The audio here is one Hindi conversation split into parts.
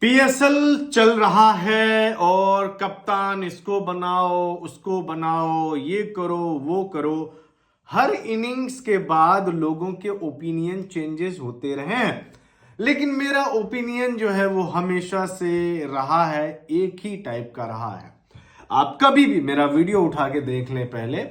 पीएसएल चल रहा है और कप्तान इसको बनाओ उसको बनाओ, ये करो वो करो। हर इनिंग्स के बाद लोगों के ओपिनियन चेंजेस होते रहे हैं, लेकिन मेरा ओपिनियन जो है वो हमेशा से रहा है, एक ही टाइप का रहा है। आप कभी भी मेरा वीडियो उठा के देख लें, पहले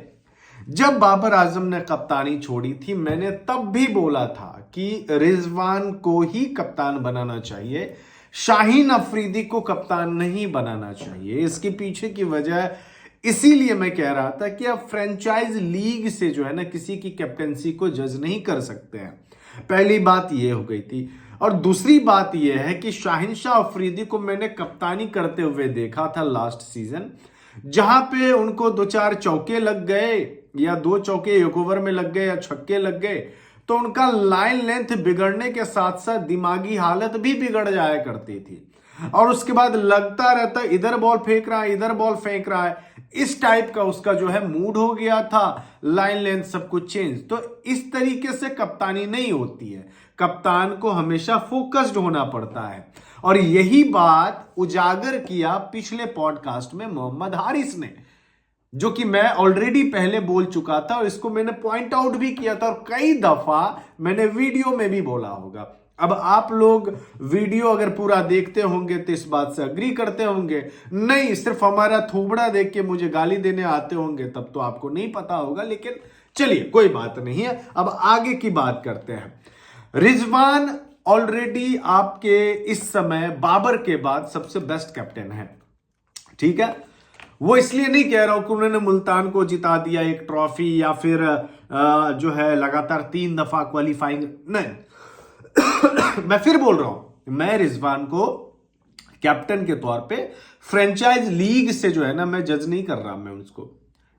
जब बाबर आजम ने कप्तानी छोड़ी थी मैंने तब भी बोला था कि रिजवान को ही कप्तान बनाना चाहिए, शाहीन अफरीदी को कप्तान नहीं बनाना चाहिए। इसके पीछे की वजह इसीलिए मैं कह रहा था कि आप फ्रेंचाइज लीग से जो है ना किसी की कैप्टेंसी को जज नहीं कर सकते हैं। पहली बात यह हो गई थी। और दूसरी बात यह है कि शाहीन शाह अफरीदी को मैंने कप्तानी करते हुए देखा था लास्ट सीजन, जहां पे उनको दो चार चौके लग गए या दो चौके एक ओवर में लग गए या छक्के लग गए तो उनका लाइन लेंथ बिगड़ने के साथ साथ दिमागी हालत भी बिगड़ जाया करती थी। और उसके बाद लगता रहता इधर बॉल फेंक रहा है इधर बॉल फेंक रहा है, इस टाइप का उसका जो है मूड हो गया था, लाइन लेंथ सब कुछ चेंज। तो इस तरीके से कप्तानी नहीं होती है, कप्तान को हमेशा फोकस्ड होना पड़ता है। और यही बात उजागर किया पिछले पॉडकास्ट में मोहम्मद हारिस ने, जो कि मैं ऑलरेडी पहले बोल चुका था और इसको मैंने पॉइंट आउट भी किया था और कई दफा मैंने वीडियो में भी बोला होगा। अब आप लोग वीडियो अगर पूरा देखते होंगे तो इस बात से अग्री करते होंगे, नहीं सिर्फ हमारा थोबड़ा देख के मुझे गाली देने आते होंगे तब तो आपको नहीं पता होगा। लेकिन चलिए कोई बात नहीं है, अब आगे की बात करते हैं। रिजवान ऑलरेडी आपके इस समय बाबर के बाद सबसे बेस्ट कैप्टन है, ठीक है। वो इसलिए नहीं कह रहा हूं कि उन्होंने मुल्तान को जिता दिया एक ट्रॉफी या फिर जो है लगातार 3 दफा क्वालिफाइंग, नहीं मैं फिर बोल रहा हूं, मैं रिजवान को कैप्टन के तौर पे फ्रेंचाइज लीग से जो है ना मैं जज नहीं कर रहा, मैं उसको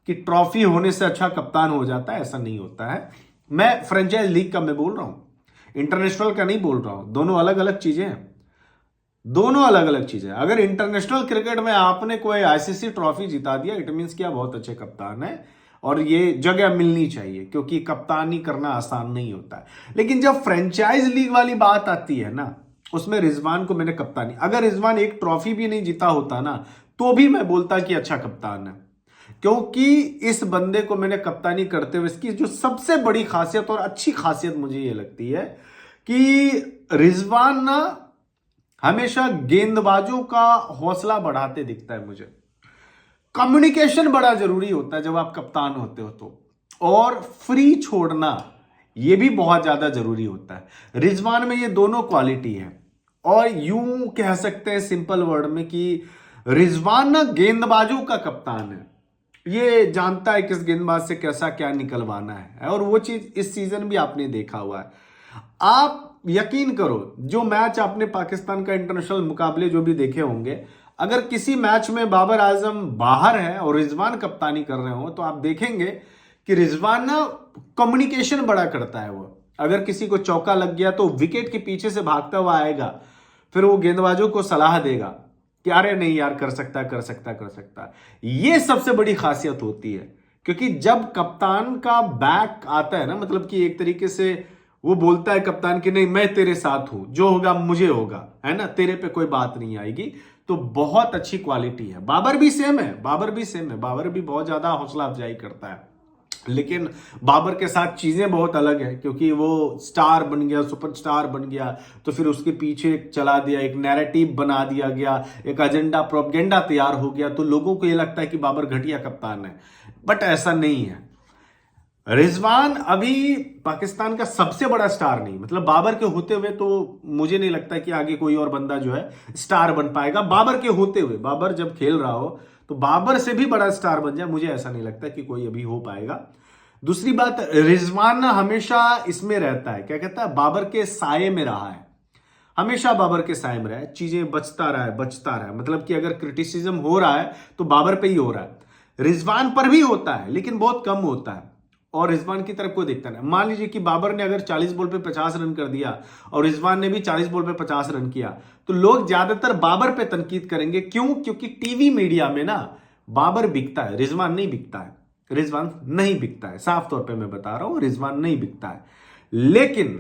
कि ट्रॉफी होने से अच्छा कप्तान हो जाता है, ऐसा नहीं होता है। मैं फ्रेंचाइज लीग का मैं बोल रहा हूं, इंटरनेशनल का नहीं बोल रहा हूं। दोनों अलग अलग चीजें हैं, दोनों अलग अलग चीजें। अगर इंटरनेशनल क्रिकेट में आपने कोई आईसीसी ट्रॉफी जिता दिया इट मींस कि आप बहुत अच्छे कप्तान है और ये जगह मिलनी चाहिए, क्योंकि कप्तानी करना आसान नहीं होता है। लेकिन जब फ्रेंचाइज लीग वाली बात आती है ना, उसमें रिजवान को मैंने कप्तानी, अगर रिजवान एक ट्रॉफी भी नहीं जीता होता ना तो भी मैं बोलता कि अच्छा कप्तान है, क्योंकि इस बंदे को मैंने कप्तानी करते हुए इसकी जो सबसे बड़ी खासियत और अच्छी खासियत मुझे ये लगती है कि रिजवान ना हमेशा गेंदबाजों का हौसला बढ़ाते दिखता है मुझे। कम्युनिकेशन बड़ा जरूरी होता है जब आप कप्तान होते हो तो, और फ्री छोड़ना यह भी बहुत ज्यादा जरूरी होता है। रिजवान में ये दोनों क्वालिटी है। और यूं कह सकते हैं सिंपल वर्ड में कि रिजवान ना गेंदबाजों का कप्तान है, ये जानता है किस गेंदबाज से कैसा क्या निकलवाना है, और वो चीज इस सीजन भी आपने देखा हुआ है। आप यकीन करो, जो मैच आपने पाकिस्तान का इंटरनेशनल मुकाबले जो भी देखे होंगे, अगर किसी मैच में बाबर आजम बाहर है और रिजवान कप्तानी कर रहे हो तो आप देखेंगे कि रिजवान ना कम्युनिकेशन बड़ा करता है। वो अगर किसी को चौका लग गया तो विकेट के पीछे से भागता हुआ आएगा, फिर वो गेंदबाजों को सलाह देगा कि अरे नहीं यार कर सकता कर सकता कर सकता। ये सबसे बड़ी खासियत होती है, क्योंकि जब कप्तान का बैक आता है ना, मतलब कि एक तरीके से वो बोलता है कप्तान कि नहीं मैं तेरे साथ हूं, जो होगा मुझे होगा, है ना, तेरे पे कोई बात नहीं आएगी, तो बहुत अच्छी क्वालिटी है। बाबर भी सेम है, बाबर भी सेम है, बाबर भी बहुत ज्यादा हौसला अफजाई करता है। लेकिन बाबर के साथ चीजें बहुत अलग है, क्योंकि वो स्टार बन गया, सुपरस्टार बन गया, तो फिर उसके पीछे चला दिया, एक नैरेटिव बना दिया गया, एक एजेंडा प्रोपेगेंडा तैयार हो गया, तो लोगों को ये लगता है कि बाबर घटिया कप्तान है, बट ऐसा नहीं है। रिजवान अभी पाकिस्तान का सबसे बड़ा स्टार नहीं, मतलब बाबर के होते हुए तो मुझे नहीं लगता कि आगे कोई और बंदा जो है स्टार बन पाएगा। बाबर के होते हुए, बाबर जब खेल रहा हो तो बाबर से भी बड़ा स्टार बन जाए, मुझे ऐसा नहीं लगता कि कोई अभी हो पाएगा। दूसरी बात, रिजवान ना हमेशा इसमें रहता है, क्या कहता है, बाबर के साये में रहा है, हमेशा बाबर के साये में रहा है, चीजें बचता रहा है बचता रहा है। मतलब कि अगर क्रिटिसिज्म हो रहा है तो बाबर पे ही हो रहा है, रिजवान पर भी होता है लेकिन बहुत कम होता है, और रिजवान की तरफ कोई देखता नहीं। मान लीजिए कि बाबर ने अगर 40 बॉल पे 50 रन कर दिया और रिजवान ने भी 40 बॉल पे 50 रन किया, तो लोग ज्यादातर बाबर पे तनकीद करेंगे। क्यों? क्योंकि टीवी मीडिया में ना बाबर बिकता है, रिजवान नहीं बिकता है, रिजवान नहीं बिकता है, साफ तौर पे मैं बता रहा हूं, रिजवान नहीं बिकता है। लेकिन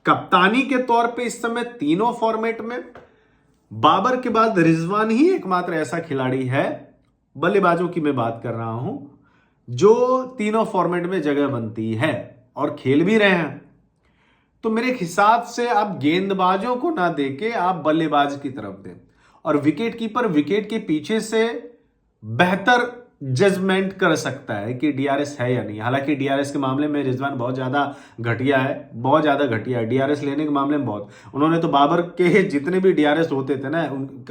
कप्तानी के तौर पे इस समय तीनों फॉर्मेट में बाबर के बाद रिजवान ही एकमात्र ऐसा खिलाड़ी है, बल्लेबाजों की मैं बात कर रहा हूं, जो तीनों फॉर्मेट में जगह बनती है और खेल भी रहे हैं। तो मेरे हिसाब से आप गेंदबाजों को ना देके आप बल्लेबाज की तरफ दें, और विकेट कीपर विकेट के पीछे से बेहतर जजमेंट कर सकता है कि डीआरएस है या नहीं। हालांकि डीआरएस के मामले में रिजवान बहुत ज्यादा घटिया है, बहुत ज्यादा घटिया है डीआरएस लेने के मामले में। बहुत उन्होंने तो बाबर के जितने भी डीआरएस होते थे ना,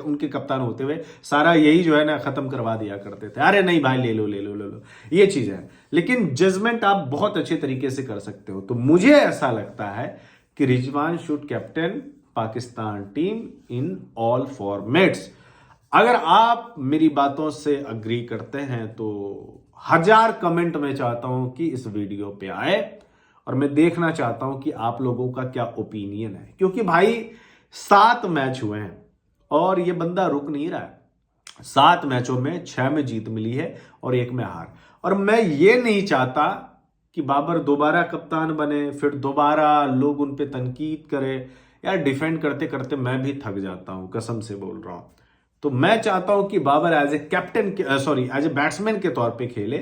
उनके कप्तान होते हुए सारा यही जो है ना खत्म करवा दिया करते थे। अरे नहीं भाई, ले लो ले लो ले लो, ये चीज है। लेकिन जजमेंट आप बहुत अच्छे तरीके से कर सकते हो। तो मुझे ऐसा लगता है कि Rizwan should captain Pakistan team in all formats. अगर आप मेरी बातों से अग्री करते हैं तो 1000 कमेंट मैं चाहता हूं कि इस वीडियो पे आए, और मैं देखना चाहता हूं कि आप लोगों का क्या ओपिनियन है। क्योंकि भाई 7 मैच हुए हैं और ये बंदा रुक नहीं रहा है। 7 मैचों में 6 में जीत मिली है और 1 में हार। और मैं ये नहीं चाहता कि बाबर दोबारा कप्तान बने, फिर दोबारा लोग उन पे तनकीद करें। यार डिफेंड करते करते मैं भी थक जाता हूं, कसम से बोल रहा हूं। तो मैं चाहता हूं कि Babar as a captain as a batsman के तौर पे खेले,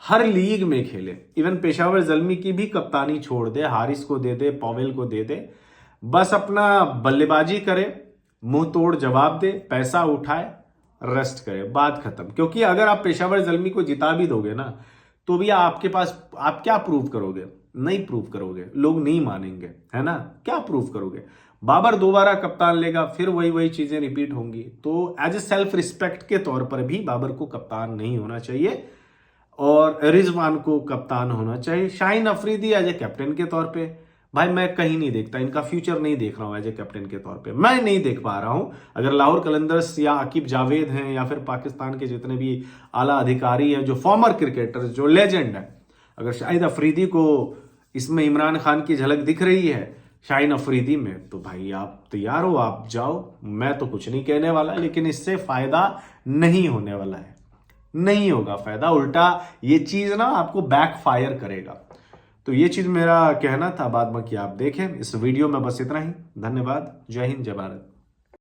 हर लीग में खेले। इवन पेशावर जल्मी की भी कप्तानी छोड़ दे, हारिस को दे दे, पॉवेल को दे दे, बस अपना बल्लेबाजी करे, मुंह तोड़ जवाब दे, पैसा उठाए, रेस्ट करे, बात खत्म। क्योंकि अगर आप पेशावर जल्मी को जिता भी दोगे ना, तो भी आपके पास आप क्या प्रूव करोगे? नहीं प्रूव करोगे, लोग नहीं मानेंगे, है ना? क्या प्रूव करोगे? बाबर दोबारा कप्तान लेगा, फिर वही वही चीजें रिपीट होंगी। तो एज ए सेल्फ रिस्पेक्ट के तौर पर भी बाबर को कप्तान नहीं होना चाहिए और रिजवान को कप्तान होना चाहिए। Shaheen Afridi as a captain के तौर पे भाई मैं कहीं नहीं देखता, इनका फ्यूचर नहीं देख रहा हूं एज ए कैप्टन के तौर पे, मैं नहीं देख पा रहा हूं। अगर लाहौर कलंदर्स या आकिब जावेद हैं या फिर पाकिस्तान के जितने भी आला अधिकारी हैं, जो फॉर्मर क्रिकेटर्स, जो लेजेंड है, अगर शाहिद अफरीदी को इसमें इमरान खान की झलक दिख रही है शाहीन अफरीदी में, तो भाई आप तैयार हो, आप जाओ। मैं तो कुछ नहीं कहने वाला, लेकिन इससे फायदा नहीं होने वाला है, नहीं होगा फायदा, उल्टा ये चीज ना आपको बैक फायर करेगा। तो ये चीज मेरा कहना था। बाद बाकी आप देखें। इस वीडियो में बस इतना ही। धन्यवाद। जय हिंद, जय भारत।